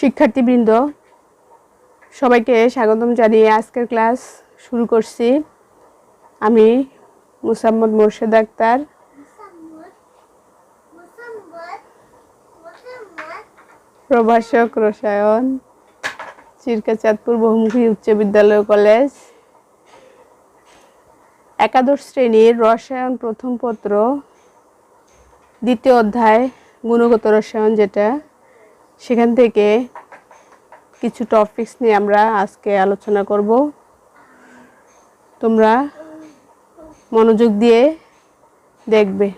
শিক্ষার্থীবৃন্দ, সবাইকে স্বাগতম জানিয়ে আজকের ক্লাস শুরু করছি। আমি মুসাম্মদ মোর্শেদ আক্তার, প্রভাষক রসায়ন, চিরকাচাঁদপুর বহুমুখী উচ্চ বিদ্যালয় কলেজ, একাদশ শ্রেণীর রসায়ন প্রথম পত্র, দ্বিতীয় অধ্যায় গুণগত রসায়ন, যেটা সেখান থেকে কিছু টপিকস নিয়ে আমরা আজকে আলোচনা করব। তোমরা মনোযোগ দিয়ে দেখবে।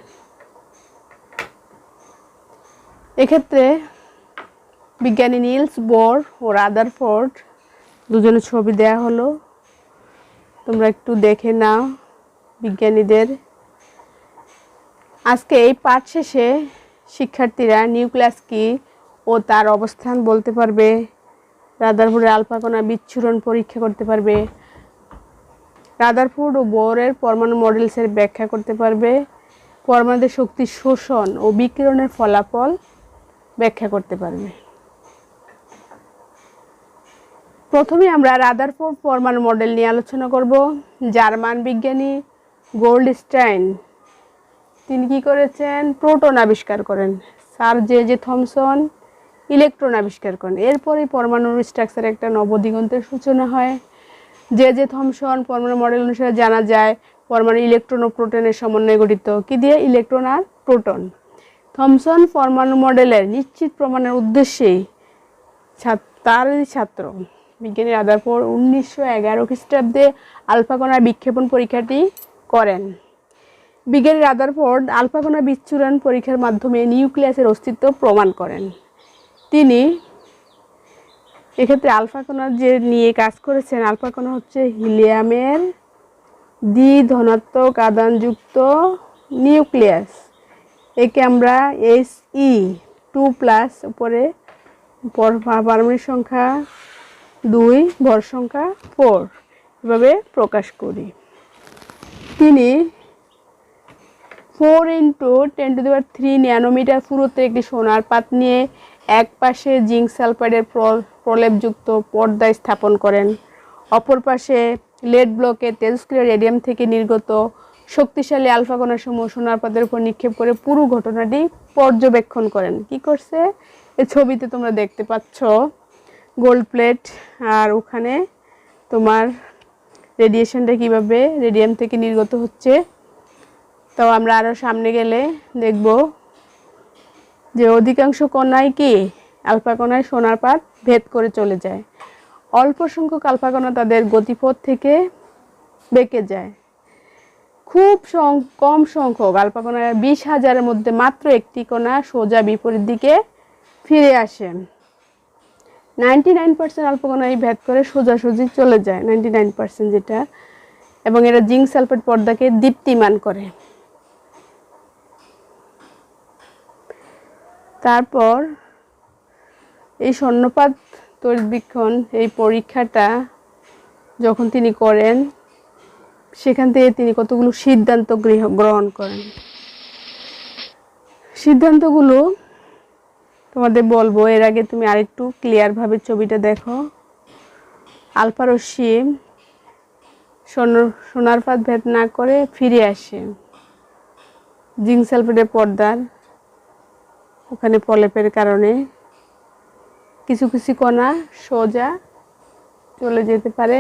এক্ষেত্রে বিজ্ঞানী নিলস বোর ও রাদারফোর্ড দুজনের ছবি দেয়া হলো, তোমরা একটু দেখে নাও বিজ্ঞানীদের। আজকে এই পাঠ শেষে শিক্ষার্থীরা নিউক্লিয়াস কি ও তার অবস্থান বলতে পারবে, রাদারফোর্ডের আলফা কণা বিচ্ছুরণ পরীক্ষা করতে পারবে, রাদারফোর্ড ও বোরের পরমাণু মডেলসের ব্যাখ্যা করতে পারবে, পরমাণুদের শক্তি শোষণ ও বিকিরণের ফলাফল ব্যাখ্যা করতে পারবে। প্রথমে আমরা রাদারফোর্ড পরমাণু মডেল নিয়ে আলোচনা করব। জার্মান বিজ্ঞানী গোল্ডস্টাইন তিনি কি করেছেন? প্রোটন আবিষ্কার করেন। স্যার জে থমসন ইলেকট্রন আবিষ্কার করেন। এরপরে পরমাণুর স্ট্রাকচারে একটা নবদিগন্তের সূচনা হয়। জে থমসন পরমাণু মডেল অনুসারে জানা যায় পরমাণু ইলেকট্রন ও প্রোটনের সমন্বয়ে গঠিত। কি দিয়ে? ইলেকট্রন আর প্রোটন। থমসন পরমাণু মডেলের নিশ্চিত প্রমাণের উদ্দেশ্যেই তারই ছাত্র বিজ্ঞানী রাদারফোর্ড 1911 খ্রিস্টাব্দে আলফা কণা বিক্ষেপণ পরীক্ষাটি করেন। বিজ্ঞানী রাদারফোর্ড আলফা কণা বিচ্ছুরণ পরীক্ষার মাধ্যমে নিউক্লিয়াসের অস্তিত্ব প্রমাণ করেন। তিনি এক্ষেত্রে আলফা কণা যে নিয়ে কাজ করেছেন, আলফা কণা হচ্ছে হিলিয়ামের দ্বিধনাত্মক আধানযুক্ত নিউক্লিয়াস। একে আমরা He2+ উপরে পারমাণবিক সংখ্যা 2, ভর সংখ্যা 4 এভাবে প্রকাশ করি। তিনি 4 × 10⁻³ ন্যানোমিটার পুরুত্বের একটি সোনার পাত নিয়ে এক পাশে জিঙ্ক সালফাইডের প্রলেপযুক্ত পর্দা স্থাপন করেন, অপর পাশে লেড ব্লকে তেজস্ক্রিয় রেডিয়াম থেকে নির্গত শক্তিশালী আলফা কণাসমূহ সোনার পাতের উপর নিক্ষেপ করে পুরো ঘটনাটি পর্যবেক্ষণ করেন। কি করছে? এই ছবিতে তোমরা দেখতে পাচ্ছ গোল্ড প্লেট, আর ওখানে তোমার রেডিয়েশনটা কিভাবে রেডিয়াম থেকে নির্গত হচ্ছে। তো আমরা আরও সামনে গেলে দেখব যে অধিকাংশ কণায় কি আলফা কণায় সোনার পাত ভেদ করে চলে যায়। অল্প সংখ্যক আলফা কণা তাদের গতিপথ থেকে বেঁকে যায়। খুব কম সংখ্যক আলফা কণা 20,000-এর মধ্যে মাত্র একটি কণা সোজা বিপরীত দিকে ফিরে আসে। 99% আলফা কণাই ভেদ করে সোজাসুজি চলে যায়, 99% যেটা, এবং এরা জিঙ্ক সালফাইড পর্দাকে দীপ্তিমান করে। তারপর এই স্বর্ণপাত তড়িৎবীক্ষণ এই পরীক্ষাটা যখন তিনি করেন, সেখান থেকে তিনি কতগুলো সিদ্ধান্ত গ্রহণ করেন। সিদ্ধান্তগুলো তোমাদের বলবো, এর আগে তুমি আরেকটু ক্লিয়ারভাবে ছবিটা দেখো। আলফা রশ্মি সোনার পাত ভেদ না করে ফিরে আসে জিঙ্ক সালফাইডের পর্দার ওখানে প্রলেপের কারণে। কিছু কিছু কণা সোজা চলে যেতে পারে,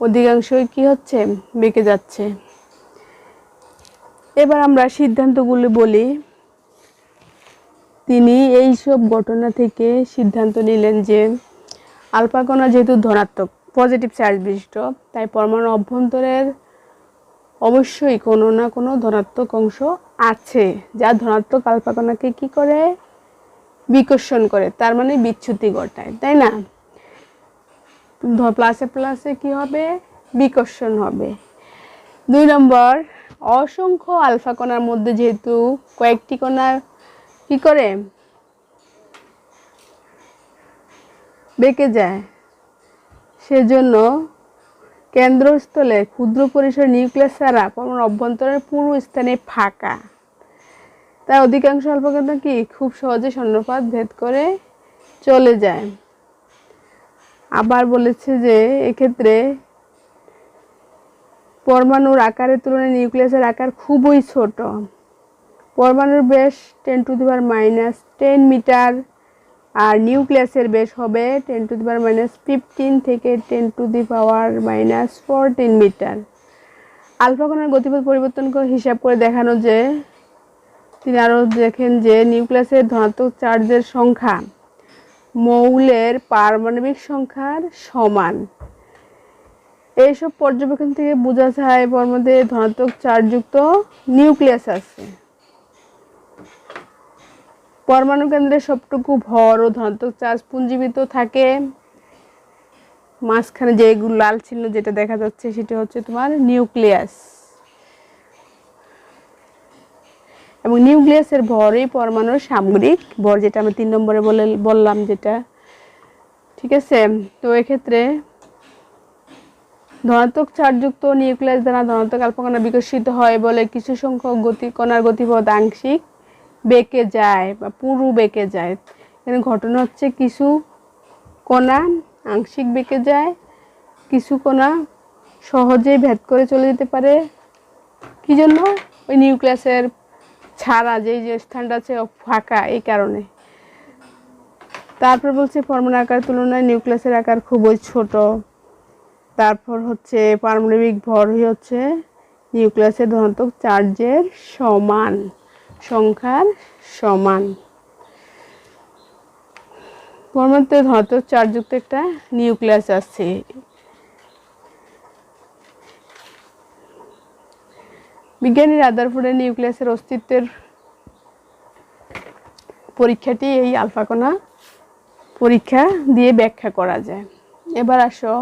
অধিকাংশই কি হচ্ছে? বেঁকে যাচ্ছে। এবার আমরা সিদ্ধান্তগুলো বলি। তিনি এই সব ঘটনা থেকে সিদ্ধান্ত নিলেন যে আলফা কণা যেহেতু ধনাত্মক পজিটিভ চার্জ বিশিষ্ট, তাই পরমাণু অভ্যন্তরের অবশ্যই কোনো না কোনো ধনাত্মক অংশ আছে, যা ধনাত্মক আলফা কণাকে কি করে? বিকর্ষণ করে, তার মানে বিচ্যুতি ঘটায়, তাই না? প্লাসে প্লাসে কি হবে? বিকর্ষণ হবে। 2 নম্বর, অসংখ্য আলফা কণার মধ্যে যেহেতু কয়েকটি কণা কি করে? বেঁকে যায়, সেজন্য কেন্দ্রস্থলে ক্ষুদ্র পরিসর নিউক্লিয়াস ছাড়া পরমাণু অভ্যন্তরের পুরো স্থানে ফাঁকা। তাই অধিকাংশ আলফা কণা কি খুব সহজে স্বর্ণপাত ভেদ করে চলে যায়। আবার বলেছে যে এক্ষেত্রে পরমাণুর আকারের তুলনায় নিউক্লিয়াসের আকার খুবই ছোট। পরমাণুর ব্যাস 10⁻⁻10 মিটার, আর নিউক্লিয়াসের ব্যাস হবে 10⁻⁻15 থেকে 10⁻⁻14 মিটার। আলফা কণার গতিপথ পরিবর্তন করে হিসাব করে দেখানো যে তিনি আরও দেখেন যে নিউক্লিয়াসের ধনাত্মক চার্জের সংখ্যা মৌলের পারমাণবিক সংখ্যার সমান। এইসব পর্যবেক্ষণ থেকে বোঝা যায় পরমাণুতে ধনাত্মক চার্জযুক্ত নিউক্লিয়াস আছে। পরমাণু কেন্দ্রে সবটুকু ভর ও ধনাত্মক চার্জ পুঞ্জীভূত থাকে। মাঝখানে যেগুলো লাল চিহ্ন যেটা দেখা যাচ্ছে সেটা হচ্ছে তোমার নিউক্লিয়াস, এবং নিউক্লিয়াসের ভরই পরমাণুর সামগ্রিক ভর, যেটা আমি 3 নম্বরে বললাম যেটা, ঠিক আছে। তো এক্ষেত্রে ধনাত্মক চার্জযুক্ত নিউক্লিয়াস দ্বারা ধনাত্মক আলফা কণা বিকশিত হয় বলে কিছু সংখ্যক কণার গতিপথ আংশিক বেঁকে যায় বা পুরো বেঁকে যায়। এখানে ঘটনা হচ্ছে কিছু কণা আংশিক বেঁকে যায়, কিছু কণা সহজেই ভেদ করে চলে যেতে পারে। কি জন্য? ওই নিউক্লিয়াসের ছাড়া যে স্থানটা আছে ফাঁকা, এই কারণে। তারপর বলছে পরমাণু আকার তুলনায় নিউক্লিয়াসের আকার খুবই ছোট। তারপর হচ্ছে পারমাণবিক ভর হচ্ছে নিউক্লিয়াসের ধনাত্মক চার্জের সমান, সংখ্যার সমান। পরমাণুতে ধনাত্মক চার্জযুক্ত একটা নিউক্লিয়াস আছে। বিজ্ঞানী রাদারফোর্ডের নিউক্লিয়াসের অস্তিত্বের পরীক্ষাটি এই আলফা কণা পরীক্ষা দিয়ে ব্যাখ্যা করা যায়। এবার আসো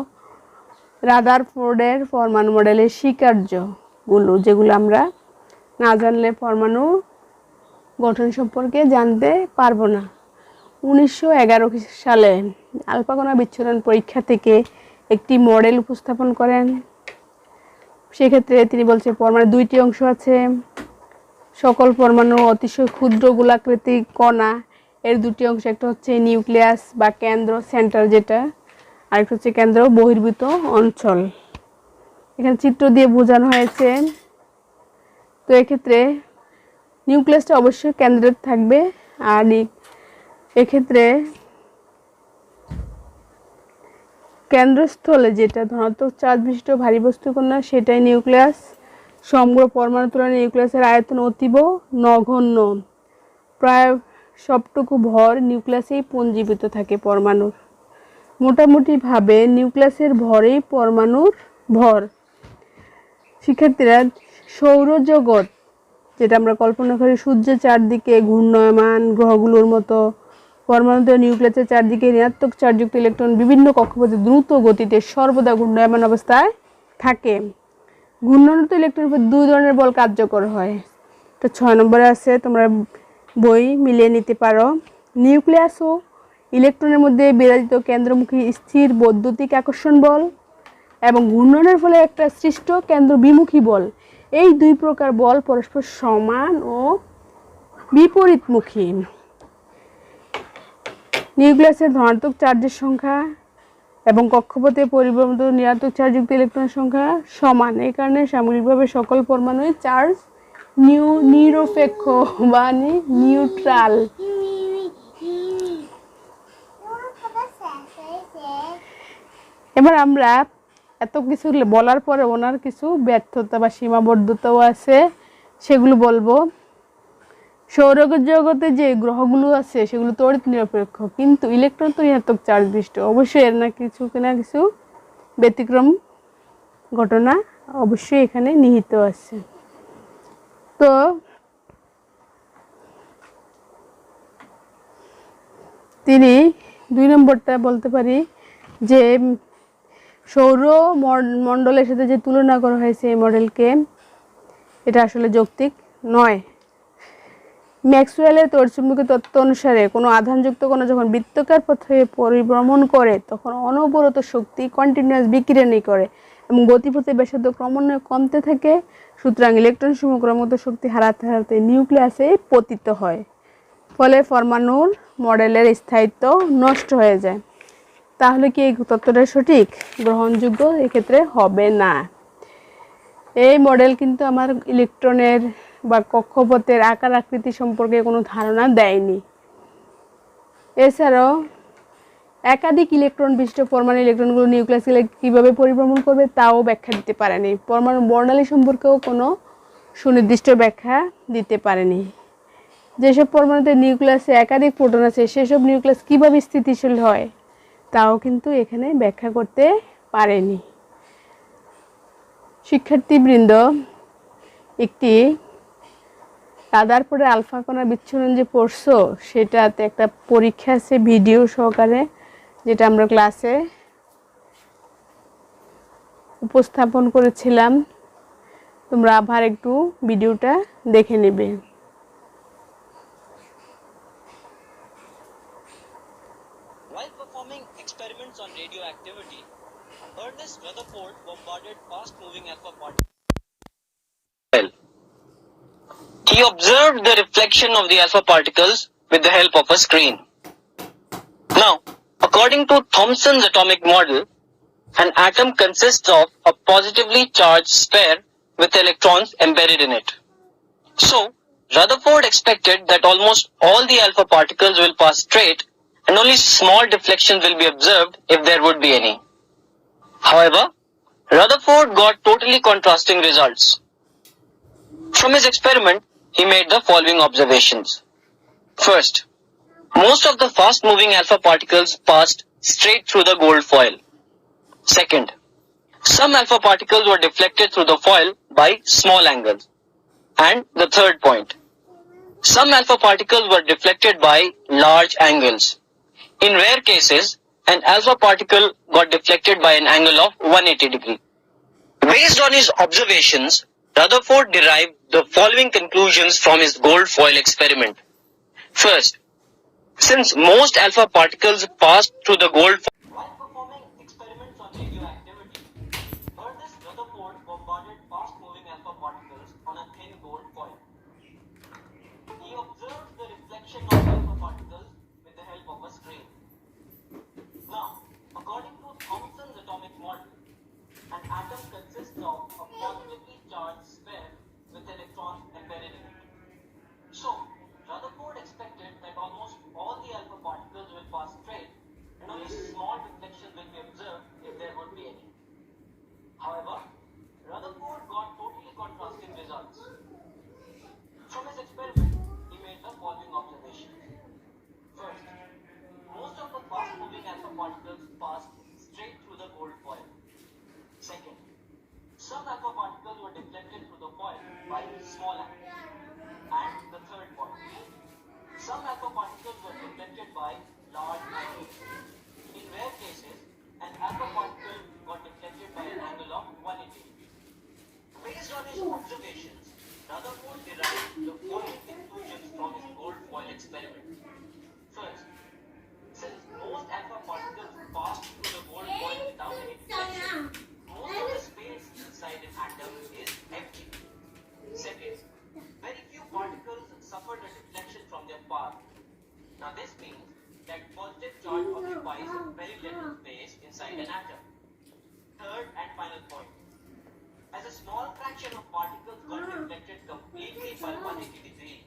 রাদারফোর্ডের পরমাণু মডেলের স্বীকার্যগুলো, যেগুলো আমরা না জানলে পরমাণু গঠন সম্পর্কে জানতে পারবো না। 1911 সালে আলফা কণা বিচ্ছুরণ পরীক্ষা থেকে একটি মডেল উপস্থাপন করেন। সেক্ষেত্রে তিনি বলছেন পরমাণুর 2টি অংশ আছে। সকল পরমাণু অতিশয় ক্ষুদ্র গোলাকৃতি কণা, এর 2টি অংশ, একটা হচ্ছে নিউক্লিয়াস বা কেন্দ্র, সেন্টার যেটা, আরেকটা হচ্ছে কেন্দ্র বহির্ভূত অঞ্চল। এখানে চিত্র দিয়ে বোঝানো হয়েছে। তো এক্ষেত্রে নিউক্লিয়াসটা অবশ্যই কেন্দ্রে থাকবে, আর এক্ষেত্রে কেন্দ্রস্থলে যেটা ধনাত্মক চার্জ বিশিষ্ট ভারী বস্তু কণা সেটাই নিউক্লিয়াস। সমগ্র পরমাণু তুলনায় নিউক্লিয়াসের আয়তন অতীব নগণ্য। প্রায় সবটুকু ভর নিউক্লিয়াসেই পুঞ্জীভূত থাকে পরমাণুর। মোটামুটিভাবে নিউক্লিয়াসের ভরেই পরমাণুর ভর। শিক্ষার্থীরা, সৌরজগৎ যেটা আমরা কল্পনা করি সূর্যের চারদিকে ঘূর্ণায়মান গ্রহগুলোর মতো, পরমাণুতে নিউক্লিয়াসের চারদিকে ঋণাত্মক চার্জযুক্ত ইলেকট্রন বিভিন্ন কক্ষপথে দ্রুত গতিতে সর্বদা ঘূর্ণায়মান অবস্থায় থাকে। ঘূর্ণায়মান ইলেকট্রনের উপর 2 ধরনের বল কার্যকর হয়। তো 6 নম্বরে আছে, তোমরা বই মিলিয়ে নিতে পারো। নিউক্লিয়াস ও ইলেকট্রনের মধ্যে বিরাজিত কেন্দ্রমুখী স্থির বৈদ্যুতিক আকর্ষণ বল এবং ঘূর্ণনের ফলে একটা সৃষ্ট কেন্দ্র বিমুখী বল। এই 2 প্রকার বল পরস্পর সমান ও বিপরীতমুখী। নিউক্লিয়াসের ধনাত্মক চার্জের সংখ্যা এবং কক্ষপথে পরিবর্তিত ঋণাত্মক চার্জযুক্ত ইলেকট্রনের সংখ্যা সমান। এই কারণে সামগ্রিকভাবে সকল পরমাণুই চার্জ নিরপেক্ষ বা নিউট্রাল। এবার আমরা এত কিছু বলার পরে ওনার কিছু ব্যর্থতা বা সীমাবদ্ধতাও আছে, সেগুলো বলবো। সৌরজগতে যে গ্রহগুলো আছে সেগুলো তড়িৎ নিরপেক্ষ, কিন্তু ইলেকট্রন তো ঋণাত্মক চার্জ বিশিষ্ট। অবশ্যই এর না কিছু ব্যতিক্রম ঘটনা অবশ্যই এখানে নিহিত আছে। তো তিনি 2 নম্বরটা বলতে পারি যে সৌর মণ্ডলের সাথে যে তুলনা করা হয়েছে এই মডেলকে, এটা আসলে যৌক্তিক নয়। ম্যাক্সওয়েলের তড়িৎচুম্বকীয় তত্ত্ব অনুসারে কোনো আধানযুক্ত কণা যখন বৃত্তাকার পথে পরিভ্রমণ করে তখন অনবরত শক্তি কন্টিনিউয়াস বিকিরণই করে এবং গতিপথের ব্যাসার্ধ ক্রমান্বয়ে কমতে থাকে। সুতরাং ইলেকট্রন সমূহ ক্রমাগত শক্তি হারাতে হারাতে নিউক্লিয়াসে পতিত হয়। ফলে পরমাণুর মডেলের স্থায়িত্ব নষ্ট হয়ে যায়। তাহলে কি এই তত্ত্বটা সঠিক? গ্রহণযোগ্য এক্ষেত্রে হবে না। এই মডেল কিন্তু আমার ইলেকট্রনের বা কক্ষপথের আকার আকৃতি সম্পর্কে কোনো ধারণা দেয়নি। এছাড়াও একাধিক ইলেকট্রন বিশিষ্ট পরমাণু ইলেকট্রনগুলো নিউক্লিয়াসে কীভাবে পরিভ্রমণ করবে তাও ব্যাখ্যা দিতে পারেনি। পরমাণু বর্ণালী সম্পর্কেও কোনো সুনির্দিষ্ট ব্যাখ্যা দিতে পারেনি। যেসব পরমাণুতে নিউক্লিয়াসে একাধিক প্রোটন আছে সেসব নিউক্লিয়াস কীভাবে স্থিতিশীল হয় তাও কিন্তু এখানে ব্যাখ্যা করতে পারেনি। শিক্ষার্থীবৃন্দ, একটি রাদার পরে আলফা কণার বিচ্ছুরণ যে পড়ছো সেটাতে একটা পরীক্ষা আছে ভিডিও সহকারে, যেটা আমরা ক্লাসে উপস্থাপন করেছিলাম। তোমরা আবার একটু ভিডিওটা দেখে নেবে। While performing experiments on radioactivity, Ernest Rutherford bombarded fast-moving alpha particles. He observed the reflection of the alpha particles with the help of a screen. Now, according to Thomson's atomic model, an atom consists of a positively charged sphere with electrons embedded in it. So, Rutherford expected that almost all the alpha particles will pass straight and only small deflections will be observed if there would be any. However, Rutherford got totally contrasting results. From his experiment, he made the following observations. First, most of the fast-moving alpha particles passed straight through the gold foil. Second, some alpha particles were deflected through the foil by small angles. And the third point, some alpha particles were deflected by large angles. In rare cases, an alpha particle got deflected by an angle of 180 degrees. Based on his observations, Rutherford derived the following conclusions from his gold foil experiment. First, since most alpha particles passed through the gold foil, while performing experiments on radioactivity, Ernest Rutherford bombarded fast-moving alpha particles on a thin gold foil. He observed the reflection of alpha particles with the help of a screen. Now, according to Thomson's atomic model, an atom consists of a positively charged sphere with electrons embedded in it. So, Rutherford expected that almost all the alpha particles will pass straight and only small deflections will be observed if there would be any. However, Rutherford got totally contrasting results. From his experiment, he made the following observations. First, most of the fast-moving alpha particles passed straight through the gold foil. Second, some alpha particles were deflected through the foil by small angles. And the third point, some alpha particles were deflected by large angles. In rare cases, an alpha particle got deflected by an angle of 180 degrees. Based on his observations, Rutherford derived the following conclusions from his gold foil experiment. First, since most alpha particles pass through the gold foil without any deflection, most of the space inside an atom is empty. Second, very few particles suffered a deflection from their path. Now this means that positive charge occupies very little space inside an atom. Third and final point, as a small fraction of particles got deflected completely by 180 degrees,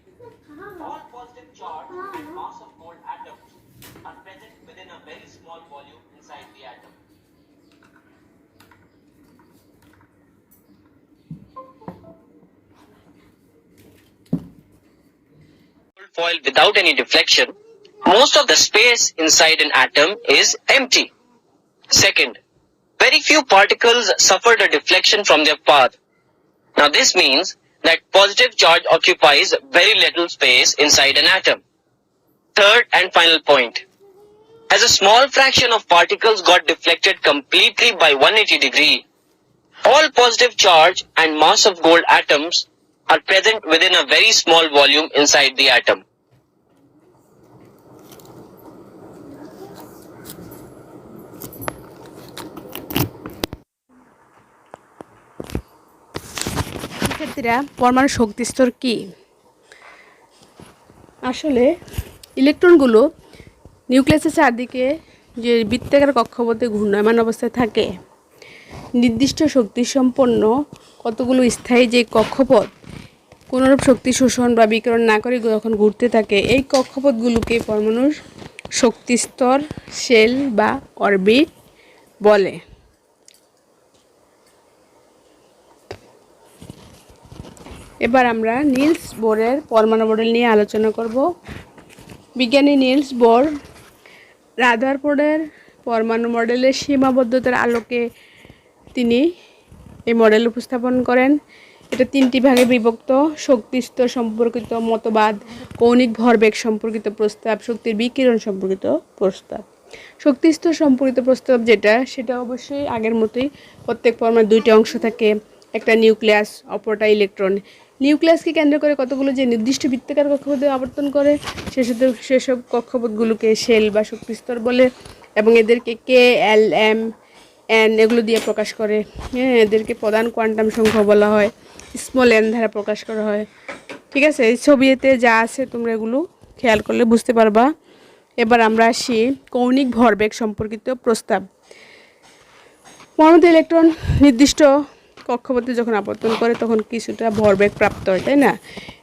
all positive charge and mass of gold atoms are present within a very small volume inside the atom. Foil without any deflection, most of the space inside an atom is empty. Second, very few particles suffered a deflection from their path. Now this means that positive charge occupies very little space inside an atom. Third and final point, as a small fraction of particles got deflected completely by 180 degrees, all positive charge and mass of gold atoms are present within a very small volume inside the atom. শিক্ষার্থীরা, পরমাণু শক্তি স্তর কি? আসলে ইলেকট্রনগুলো নিউক্লিয়াসের চারদিকে যে বৃত্তাকার কক্ষপথে ঘূর্ণায়মান অবস্থায় থাকে। নির্দিষ্ট শক্তিসম্পন্ন কতগুলো স্থায়ী যে কক্ষপথ কোনোরূপ শক্তি শোষণ বা বিকিরণ না করে যখন ঘুরতে থাকে, এই কক্ষপথগুলোকে পরমাণুর শক্তিস্তর, শেল বা অরবিট বলে। এবার আমরা নিলস বোরের পরমাণু মডেল নিয়ে আলোচনা করব। বিজ্ঞানী নিলস বোর রাদারফোর্ডের পরমাণু মডেলের সীমাবদ্ধতার আলোকে তিনি এই মডেল উপস্থাপন করেন। এটা 3টি ভাগে বিভক্ত: শক্তি স্তর সম্পর্কিত মতবাদ, কৌণিক ভরবেগ সম্পর্কিত প্রস্তাব, শক্তির বিকিরণ সম্পর্কিত প্রস্তাব। শক্তি স্তর সম্পর্কিত প্রস্তাব সেটা অবশ্যই আগের মতোই। প্রত্যেক পরমাণুর 2টি অংশ থাকে, একটা নিউক্লিয়াস, অপরটা ইলেকট্রন। নিউক্লিয়াসকে কেন্দ্র করে কতগুলো যে নির্দিষ্ট বৃত্তাকার কক্ষপথে আবর্তন করে, সেসব কক্ষপথগুলোকে শেল বা শক্তিস্তর বলে, এবং এদেরকে কে, এল, এম, এন এগুলো দিয়ে প্রকাশ করে। এদেরকে প্রধান কোয়ান্টাম সংখ্যা বলা হয়, স্মল এন দ্বারা প্রকাশ করা হয়। ঠিক আছে, এই ছবিতে যা আছে তোমরা এগুলো খেয়াল করলে বুঝতে পারবা। এবার আমরা আসি কৌণিক ভরবেগ সম্পর্কিত প্রস্তাব। পরমাণুতে ইলেকট্রন নির্দিষ্ট কক্ষপথে যখন আবর্তন করে তখন কিছুটা ভরবেগ প্রাপ্ত হয়, তাই না?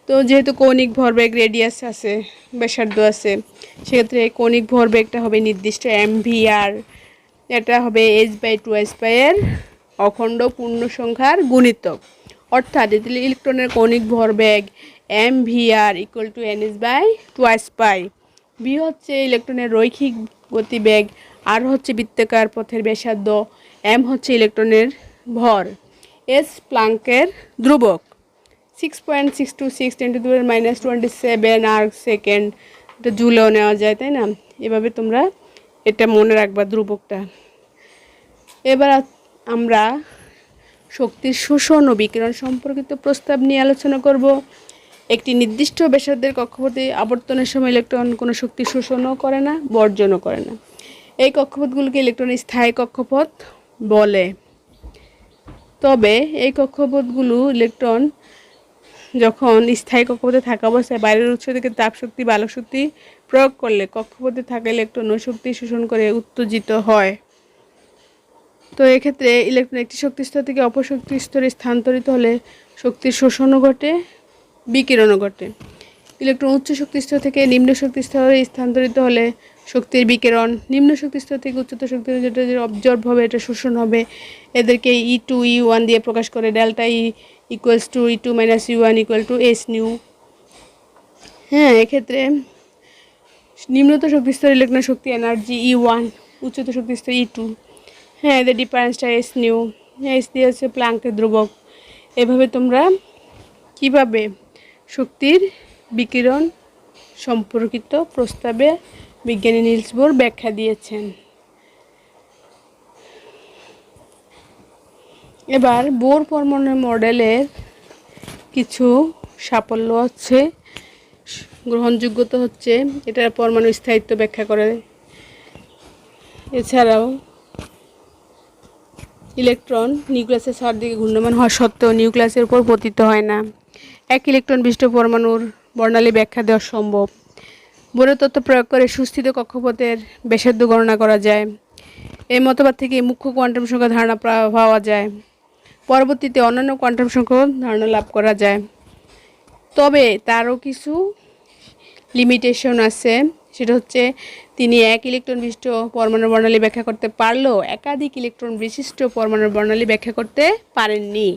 তো যেহেতু কৌণিক ভরবেগ রেডিয়াস আছে, ব্যাসার্ধ আছে, সেক্ষেত্রে কৌণিক ভরবেগটা হবে নির্দিষ্ট mvr। এটা হবে h/2s এর অখণ্ড পূর্ণ সংখ্যার গুণিতক। অর্থাৎ ইলেকট্রনের কৌণিক ভরবেগ mvr = nh/2s। v হচ্ছে ইলেকট্রনের রৈখিক গতিবেগ, r হচ্ছে বৃত্তাকার পথের ব্যাসার্ধ, m হচ্ছে ইলেকট্রনের ভর, s প্লাঙ্কের ধ্রুবক। 6.626 × 10⁻27 আর্ক সেকেন্ড, এটা জুলেও নেওয়া যায়, তাই না? এভাবে তোমরা এটা মনে রাখবা ধ্রুবকটা। এবার আমরা শক্তির শোষণ ও বিকিরণ সম্পর্কিত প্রস্তাব নিয়ে আলোচনা করব। একটি নির্দিষ্ট ব্যাসার্ধের কক্ষপথে আবর্তনের সময় ইলেকট্রন কোনো শক্তি শোষণও করে না, বর্জনও করে না। এই কক্ষপথগুলোকে ইলেকট্রনের স্থায়ী কক্ষপথ বলে। তবে এই কক্ষপথগুলো ইলেকট্রন যখন স্থায়ী কক্ষপথে থাকা অবস্থায় বাইরের উৎস থেকে তাপ শক্তি বা আলোক শক্তি প্রয়োগ করলে কক্ষপথে থাকা ইলেকট্রন ও শক্তি শোষণ করে উত্তেজিত হয়। তো এক্ষেত্রে ইলেকট্রন একটি শক্তি স্তর থেকে অপর শক্তি স্তরে স্থানান্তরিত হলে শক্তির শোষণও ঘটে, বিকিরণও ঘটে। ইলেকট্রন উচ্চ শক্তি স্তর থেকে নিম্ন শক্তি স্তরে স্থানান্তরিত হলে শক্তির বিকিরণ, নিম্ন শক্তি স্তর থেকে উচ্চতর শক্তি যেটা অবজর্ভ হবে, এটা শোষণ হবে। এদেরকে E2 E1 দিয়ে প্রকাশ করে। Delta E = E2 - E1 = S new. হ্যাঁ, এক্ষেত্রে নিম্নতর শক্তি স্তর ইলেকট্রন শক্তি এনার্জি E1, উচ্চতর শক্তি স্তর E2। হ্যাঁ, এদের ডিফারেন্সটা S নিউ। S দিয়ে হচ্ছে প্লাঙ্কের ধ্রুবক। এভাবে তোমরা কিভাবে শক্তির বিকিরণ সম্পর্কিত প্রস্তাবে বিজ্ঞানী নিলস বোর ব্যাখ্যা দিয়েছেন। এবার বোর পরমাণু মডেলের কিছু সাফল্য হচ্ছে, গ্রহণযোগ্যতা হচ্ছে এটার পরমাণু স্থায়িত্ব ব্যাখ্যা করে। এছাড়াও ইলেকট্রন নিউক্লিয়াসের চারদিকে ঘূর্ণায়মান হওয়া সত্ত্বেও নিউক্লিয়াসের উপর পতিত হয় না। এক ইলেকট্রন বিশিষ্ট পরমাণুর বর্ণালী ব্যাখ্যা দেওয়া সম্ভব। বোরের তত্ত্ব প্রয়োগ করে সুস্থিত কক্ষপথের ব্যাসার্ধ গণনা করা যায়। এই মতবাদ থেকে মুখ্য কোয়ান্টাম সংখ্যা ধারণা পাওয়া যায়। পরবর্তীতে অন্যান্য কোয়ান্টাম সংখ্যা ধারণা লাভ করা যায়। তবে তারও কিছু লিমিটেশন আছে। সেটা হচ্ছে তিনি এক ইলেকট্রন বিশিষ্ট পরমাণুর বর্ণালী ব্যাখ্যা করতে পারলেও একাধিক ইলেকট্রন বিশিষ্ট পরমাণুর বর্ণালী ব্যাখ্যা করতে পারেননি।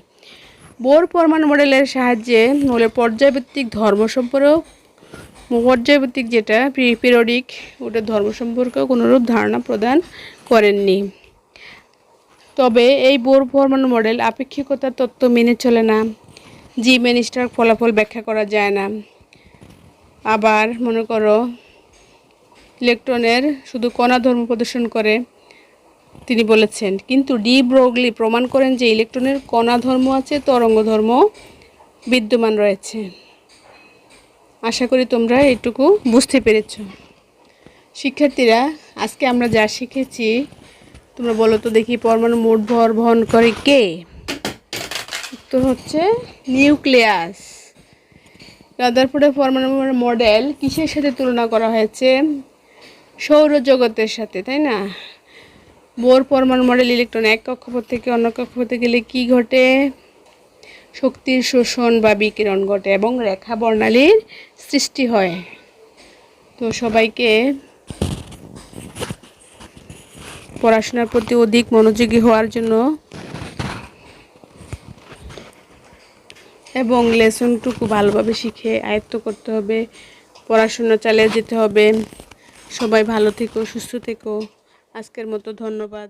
বোর পরমাণু মডেলের সাহায্যে মৌলের পর্যায়ভিত্তিক ধর্ম সম্পর্ক, পর্যায়ভিত্তিক যেটা পিরিয়ডিক, ওটার ধর্ম সম্পর্কেও কোনোরূপ ধারণা প্রদান করেননি। তবে এই বোর পরমাণু মডেল আপেক্ষিকতার তত্ত্ব মেনে চলে না। জি-মেন-স্টার্ক ফলাফল ব্যাখ্যা করা যায় না। আবার মনে করো ইলেকট্রনের শুধু কণা ধর্ম প্রদর্শন করে তিনি বলেছেন, কিন্তু ডি ব্রগলি প্রমাণ করেন যে ইলেকট্রনের কণা ধর্ম আছে, তরঙ্গ ধর্ম বিদ্যমান রয়েছে। আশা করি তোমরা এইটুকু বুঝতে পেরেছ। শিক্ষার্থীরা, আজকে আমরা যা শিখেছি তোমরা বলো তো দেখি, পরমাণু মোট ভর বহন করে কে? উত্তর হচ্ছে নিউক্লিয়াস। রাদারফোর্ডের পরমাণু মডেল কিসের সাথে তুলনা করা হয়েছে? সৌরজগতের সাথে, তাই না? বোর পরমাণু মডেল ইলেকট্রন এক কক্ষপথ থেকে অন্য কক্ষপথে গেলে কি ঘটে? শক্তির শোষণ বা বিকিরণ ঘটে এবং রেখা বর্ণালীর সৃষ্টি হয়। তো সবাইকে পড়াশোনার প্রতি অধিক মনোযোগী হওয়ার জন্য এবং লেসনটুকু ভালোভাবে শিখে আয়ত্ত করতে হবে, পড়াশোনা চালিয়ে যেতে হবে। সবাই ভালো থেকো, সুস্থ থেকো। আজকের মতো ধন্যবাদ।